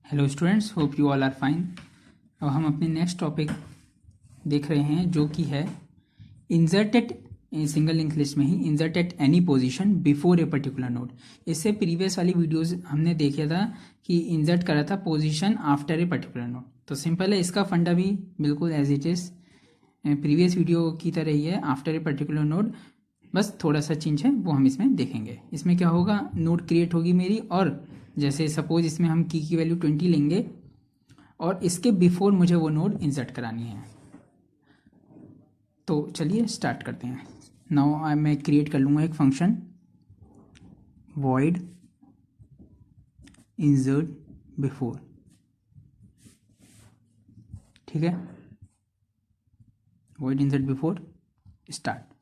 Hello students, hope you all are fine. अब हम अपने नेक्स्ट टॉपिक देख रहे हैं जो कि है इंसर्टेड सिंगल लिंक लिस्ट में ही inserted any position before a particular node. इससे प्रीवियस वाली वीडियोस हमने देखा था कि इंसर्ट करा था position after a particular node. तो सिंपल है, इसका फंडा भी बिल्कुल as it is previous video की तरह ही है, आफ्टर ए पर्टिकुलर नोड। बस थोड़ा सा चेंज है वो हम इसमें देखेंगे। इसमें क्या होगा, नोड क्रिएट होगी मेरी, और जैसे सपोज इसमें हम की वैल्यू 20 लेंगे और इसके बिफोर मुझे वो नोड इंसर्ट करानी है। तो चलिए स्टार्ट करते हैं। नाउ मैं क्रिएट कर लूँगा एक फंक्शन void insert बिफोर। ठीक है, void insert बिफोर स्टार्ट।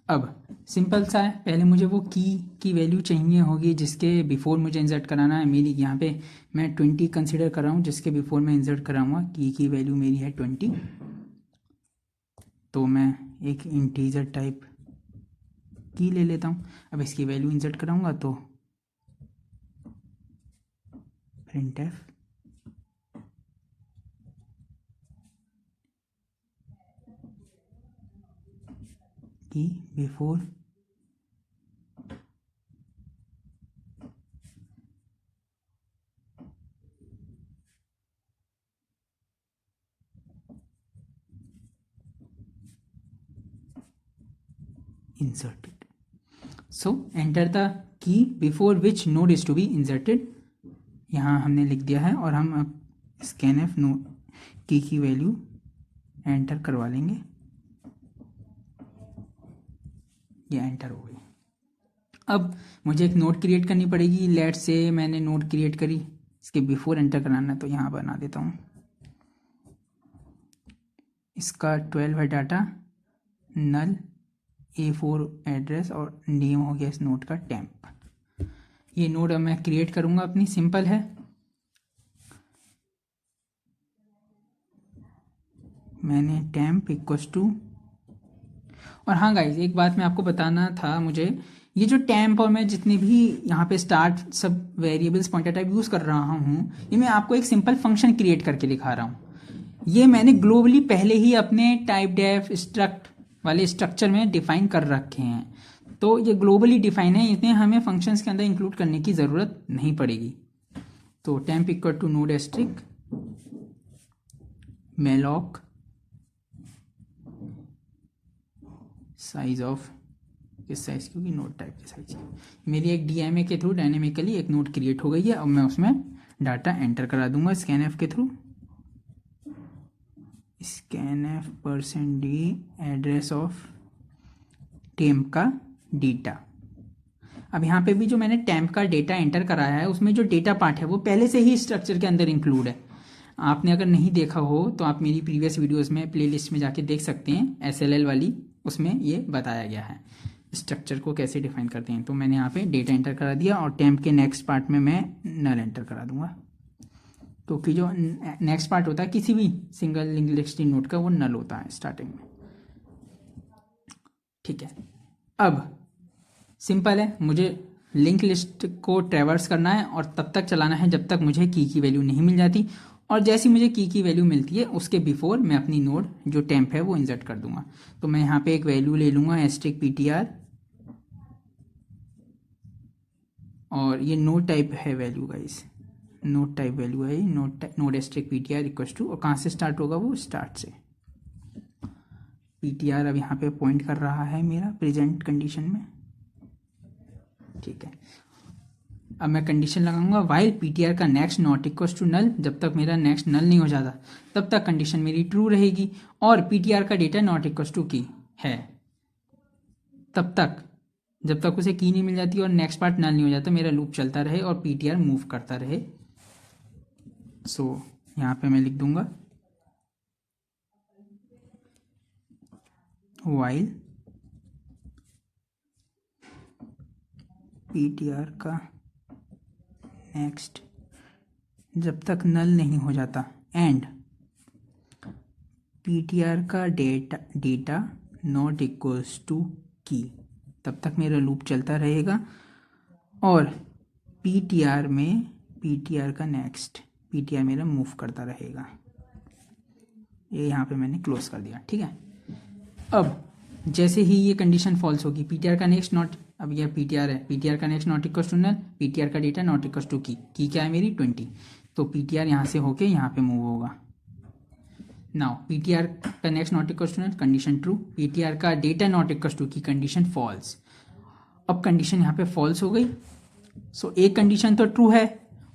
अब सिंपल सा है, पहले मुझे वो की वैल्यू चाहिए होगी जिसके बिफोर मुझे इंसर्ट कराना है। मेरी यहाँ पे मैं 20 कंसिडर कर रहा हूँ जिसके बिफोर मैं इंसर्ट कराऊंगा। की वैल्यू मेरी है 20। तो मैं एक इंटीजर टाइप की ले लेता हूँ। अब इसकी वैल्यू इंसर्ट कराऊंगा तो printf की before inserted. So enter the key before which node is to be inserted। यहाँ हमने लिख दिया है और हम अब scanf नोड की वैल्यू एंटर करवा लेंगे। ये एंटर हो गई। अब मुझे एक नोड क्रिएट करनी पड़ेगी। लेट से मैंने नोड क्रिएट करी, इसके बिफोर एंटर कराना है तो यहाँ बना देता हूँ। इसका 12 है डाटा, नल A4 एड्रेस और नेम हो गया इस नोड का टेम्प। ये नोड अब मैं क्रिएट करूँगा अपनी। सिंपल है, मैंने टेम्प इक्वस टू। और हाँ गाइज, एक बात मैं आपको बताना था मुझे, ये जो टेम्प और मैं जितने भी यहाँ पे स्टार्ट सब वेरिएबल्स पॉइंटर टाइप यूज़ कर रहा हूँ, ये मैं आपको एक सिंपल फंक्शन क्रिएट करके दिखा रहा हूँ। ये मैंने ग्लोबली पहले ही अपने टाइप डेफ स्ट्रक्ट वाले स्ट्रक्चर में डिफाइन कर रखे हैं। तो ये ग्लोबली डिफाइन है, इसमें हमें फंक्शंस के अंदर इंक्लूड करने की ज़रूरत नहीं पड़ेगी। तो temp equal to node asterisk malloc size of, इस साइज क्योंकि नोड टाइप की साइज है। मेरी एक डीएमए के थ्रू डायनेमिकली एक नोड क्रिएट हो गई है। अब मैं उसमें डाटा एंटर करा दूंगा स्कैनएफ के through. scanf%d address of temp का डेटा। अब यहाँ पे भी जो मैंने टेम्प का डेटा एंटर कराया है उसमें जो डेटा पार्ट है वो पहले से ही स्ट्रक्चर के अंदर इंक्लूड है। आपने अगर नहीं देखा हो तो आप मेरी प्रीवियस वीडियोस में प्लेलिस्ट में जाके देख सकते हैं, SLL वाली, उसमें ये बताया गया है स्ट्रक्चर को कैसे डिफाइन करते हैं। तो मैंने यहाँ पे डेटा एंटर करा दिया और टेम्प के नेक्स्ट पार्ट में मैं नल एंटर करा दूंगा, क्योंकि जो नेक्स्ट पार्ट होता है किसी भी सिंगल लिंक लिस्ट नोड का वो नल होता है स्टार्टिंग में। ठीक है, अब सिंपल है, मुझे लिंक लिस्ट को ट्रैवर्स करना है और तब तक चलाना है जब तक मुझे की वैल्यू नहीं मिल जाती। और जैसी मुझे की वैल्यू मिलती है उसके बिफोर मैं अपनी नोड जो टेम्प है वो इंसर्ट कर दूंगा। तो मैं यहाँ पे एक वैल्यू ले लूँगा एस्ट्रिक PTR, और ये नोड टाइप है value guys, node type value है node asterisk PTR equal to, और कहाँ से स्टार्ट होगा वो स्टार्ट से। PTR अब यहाँ पे पॉइंट कर रहा है मेरा प्रेजेंट कंडीशन में। ठीक है, अब मैं कंडीशन लगाऊंगा वाइल PTR का next not equal to null. जब तक मेरा नेक्स्ट नल नहीं हो जाता तब तक कंडीशन मेरी ट्रू रहेगी, और PTR का डेटा नॉट इक्वल टू की है तब तक, जब तक उसे की नहीं मिल जाती और नेक्स्ट पार्ट नल नहीं हो जाता, मेरा लूप चलता रहे और PTR मूव करता रहे। सो यहाँ पे मैं लिख दूंगा वाइल PTR का नेक्स्ट जब तक नल नहीं हो जाता एंड PTR का डेटा नॉट इक्वल्स टू की, तब तक मेरा लूप चलता रहेगा। और PTR में PTR का नेक्स्ट पीटीआर मेरा मूव करता रहेगा। ये यहाँ पे मैंने क्लोज कर दिया, ठीक है। अब जैसे ही ये कंडीशन फॉल्स होगी, पीटीआर का नेक्स्ट नॉट, अब ये पीटीआर है, पीटीआर का next not equal to null, PTR का data not equal to key क्या है मेरी 20, तो पीटीआर यहाँ से होके यहाँ पे मूव होगा। नाउ पीटीआर का next not equal to null, condition true, PTR का data not equal to key, condition false. अब कंडीशन यहाँ पे फॉल्स हो गई, सो एक कंडीशन तो ट्रू है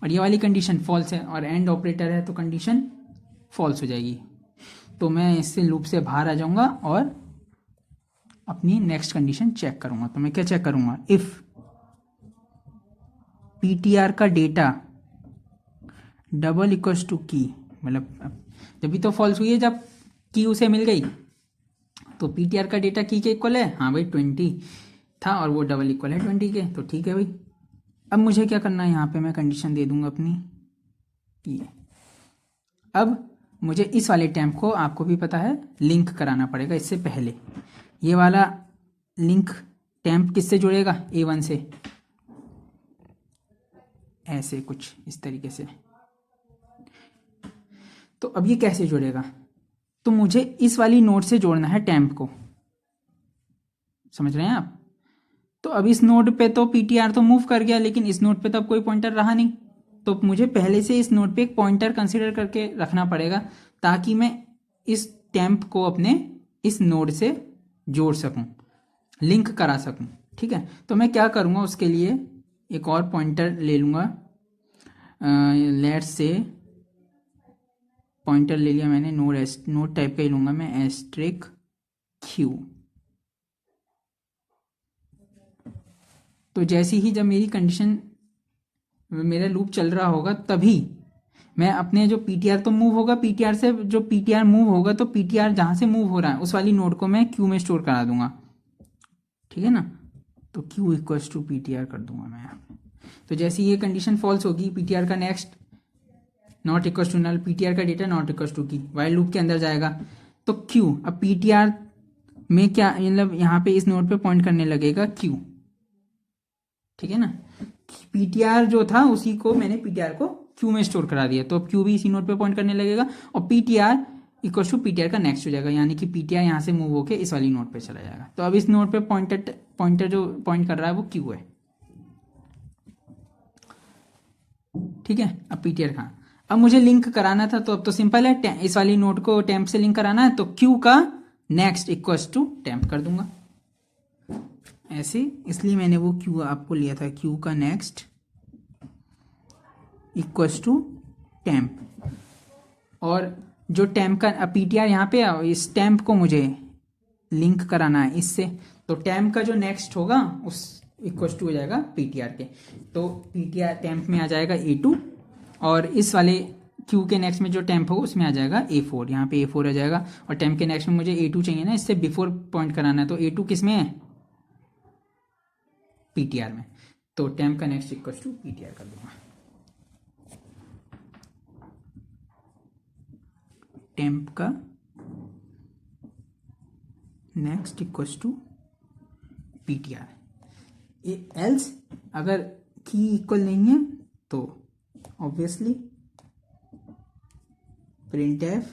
और ये वाली कंडीशन फॉल्स है और एंड ऑपरेटर है तो कंडीशन फॉल्स हो जाएगी। तो मैं इससे लूप से बाहर आ जाऊंगा और अपनी नेक्स्ट कंडीशन चेक करूंगा। तो मैं क्या चेक करूंगा, इफ पीटीआर का डेटा डबल इक्वल्स टू की, मतलब जब भी तो फॉल्स हुई है जब की उसे मिल गई, तो पीटीआर का डेटा की के इक्वल है, हाँ भाई 20 था और वो डबल इक्वल है 20 के, तो ठीक है भाई। अब मुझे क्या करना है, यहाँ पे मैं कंडीशन दे दूंगा अपनी ये। अब मुझे इस वाले टैम्प को, आपको भी पता है, लिंक कराना पड़ेगा। इससे पहले ये वाला लिंक टैम्प किससे जुड़ेगा, A1 से, ऐसे कुछ इस तरीके से। तो अब ये कैसे जुड़ेगा, तो मुझे इस वाली नोड से जोड़ना है टैम्प को, समझ रहे हैं आप। तो अब इस नोड पे तो पीटीआर तो मूव कर गया, लेकिन इस नोड पे तो अब कोई पॉइंटर रहा नहीं, तो मुझे पहले से इस नोड पे एक पॉइंटर कंसीडर करके रखना पड़ेगा ताकि मैं इस टैम्प को अपने इस नोड से जोड़ सकूं, लिंक करा सकूं, ठीक है। तो मैं क्या करूंगा, उसके लिए एक और पॉइंटर ले लूंगा। लेट्स से पॉइंटर ले लिया मैंने, नोड टाइप का ही लूंगा मैं, एस्ट्रिक क्यू। तो जैसे ही जब मेरी कंडीशन, मेरा लूप चल रहा होगा, तभी मैं अपने जो पीटीआर तो मूव होगा, पीटीआर से जो पीटीआर मूव होगा, तो पीटीआर जहां से मूव हो रहा है उस वाली नोड को मैं क्यू में स्टोर करा दूंगा, ठीक है ना। तो क्यू इक्वल्स टू पीटीआर कर दूंगा मैं यहाँ पे। तो जैसे ये कंडीशन फॉल्स होगी, पीटीआर का next not equals to null, PTR का data not equals to key, while loop के अंदर जाएगा तो क्यू, अब पीटीआर में क्या, मतलब यहाँ पे इस नोड पे पॉइंट करने लगेगा क्यू, ठीक है ना। पीटीआर जो था उसी को मैंने पीटीआर को क्यू में स्टोर करा दिया, तो अब क्यू भी इसी नोड पे पॉइंट करने लगेगा और पीटीआर इक्वल टू पीटीआर का नेक्स्ट हो जाएगा, यानी कि पीटीआर यहाँ से मूव होकर इस वाली नोड पे चला जाएगा। तो अब इस नोड पे पॉइंटर जो पॉइंट कर रहा है वो क्यू है, ठीक है। अब पीटीआर कहाँ, अब मुझे लिंक कराना था, तो अब तो सिंपल है, इस वाली नोड को टेम्प से लिंक कराना है, तो क्यू का नेक्स्ट इक्वल्स टू टेम्प कर दूंगा ऐसे, इसलिए मैंने वो क्यू आपको लिया था, क्यू का नेक्स्ट इक्वल्स टू टेम्प। और जो टेम्प का पीटीआर यहाँ पे, इस टेम्प को मुझे लिंक कराना है इससे, तो टेम्प का जो नेक्स्ट होगा उस इक्वल्स टू हो जाएगा पीटीआर के, तो पीटीआर टेम्प में आ जाएगा A2 और इस वाले क्यू के नेक्स्ट में जो टेम्प होगा उसमें आ जाएगा A4, यहाँ पे A4 आ जाएगा और टेम्प के नेक्स्ट में मुझे A2 चाहिए ना, इससे बिफोर पॉइंट कराना है, तो A2 किस में है, पीटीआर में, तो टेम्प का नेक्स्ट इक्वल्स टू पीटीआर कर दूंगा। टेम्प का next equals to PTR. Else अगर की इक्वल नहीं है तो obviously printf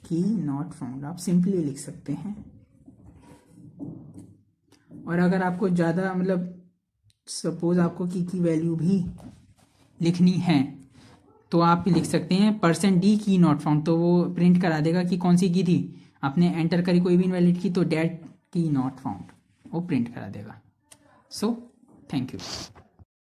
key not found आप सिंपली लिख सकते हैं। और अगर आपको ज़्यादा, मतलब सपोज आपको की वैल्यू भी लिखनी है तो आप लिख सकते हैं %d की नॉट फाउंड, तो वो प्रिंट करा देगा कि कौन सी की थी, आपने एंटर करी कोई भी इनवैलिड की, तो डेट की नॉट फाउंड वो प्रिंट करा देगा। So thank you.